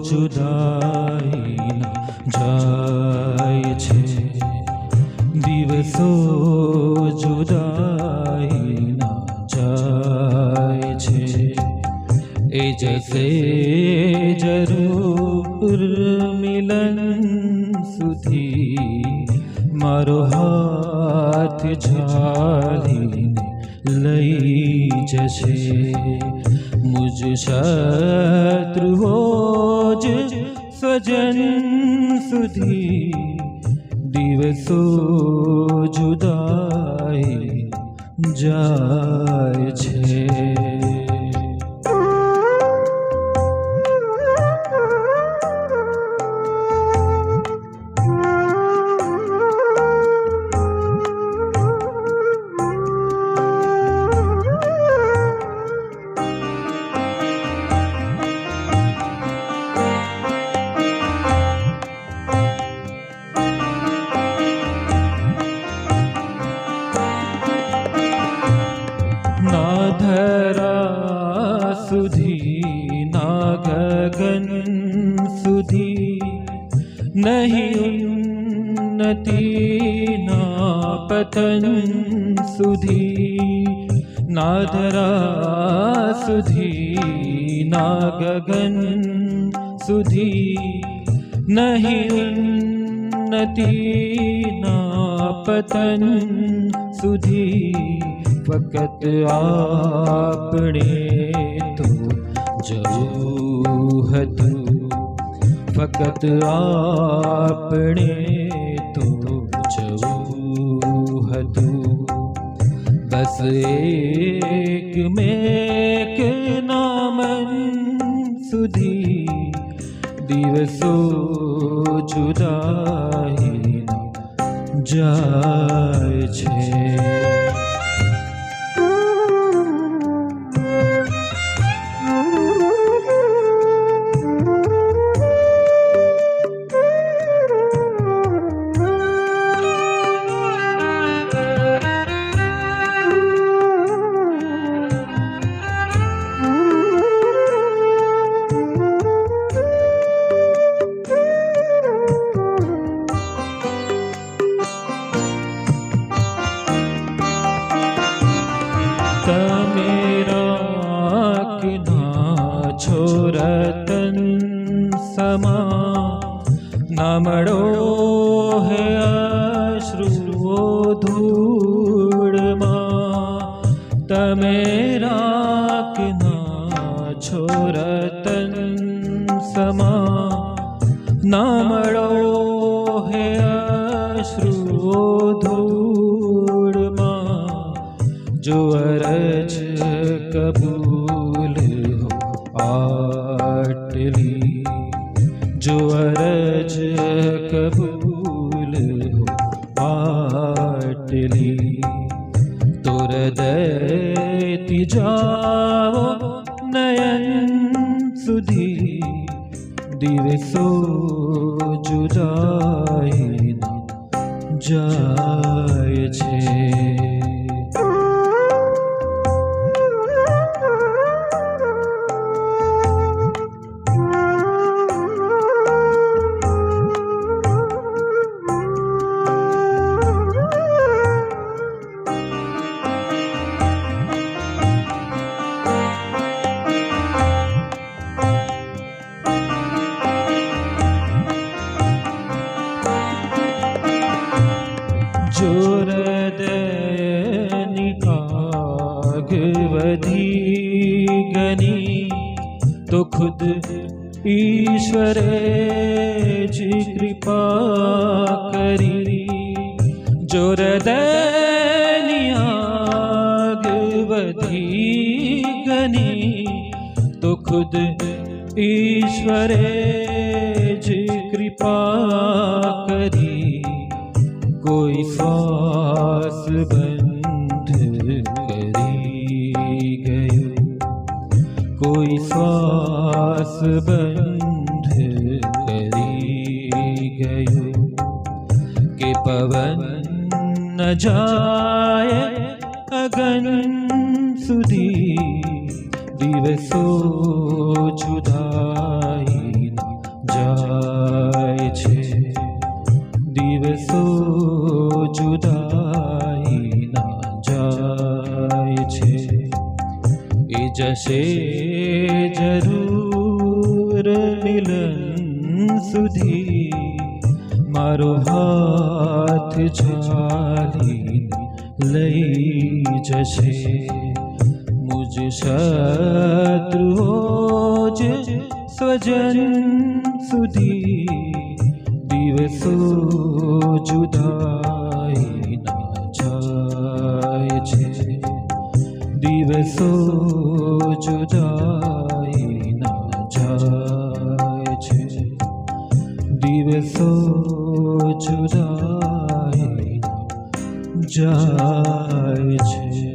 જુદાઈ ના જાય છે, દિવસો જુદાઈ ના જાય છે, એ જશે જરૂર મિલન સુધી, મારો હાથ ઝાલીને લઈ જશે, મુજ શત્રુઓ જ સ્વજન સુધી, દિવસો જુદાઈ જાય છે. ના ધરા સુધી ના ગગન સુધી, નહીં ઉન્નતિ ના પતન સુધી, ના ધરા સુધી ના ગગન સુધી, નહીં ઉન્નતિ ના પતન સુધી, ફકત આપણે તો જવું હતું, ફકત આપણે તો જવું હતું, બસ એક મેક નામન સુધી, દિવસો જુદાઈ જાય છે. તમે રાખના છો રતન સમા, ના મળો હે અશ્રુઓ ધૂળમાં, તમે રાખના છો રતન સમા, ના મળો હે અશ્રુઓ ધૂળમાં, જો અરજ કબૂલ હો આટલી, જો અરજ કબૂલ હો આટલી, તો હૃદયથી જાઓ નયન સુધી, દિવસો જુદાઈ જાય છે. જો હૃદયની આગ વધી ગની, તો ખુદ ઈશ્વરે જ કૃપા કરી, જો હૃદયની આગ વધી ગની, તો ખુદ ઈશ્વરે જ કૃપા કરી, કોઈ શ્વાસ બંધ કરી ગયું, કોઈ શ્વાસ બંધ કરી ગયું, કે પવન ન જાય અગન સુધી, દિવસો જુદાઈ મિલન સુધી મારો હાથ ઝાલીને લઈ જશે. મુજ શત્રુઓ જે સ્વજન સુધી દિવસો જુદાઈના જાય છે. દિવસો જુદાઈના જાય છે. દિવસો જુદાઈના જાય છે.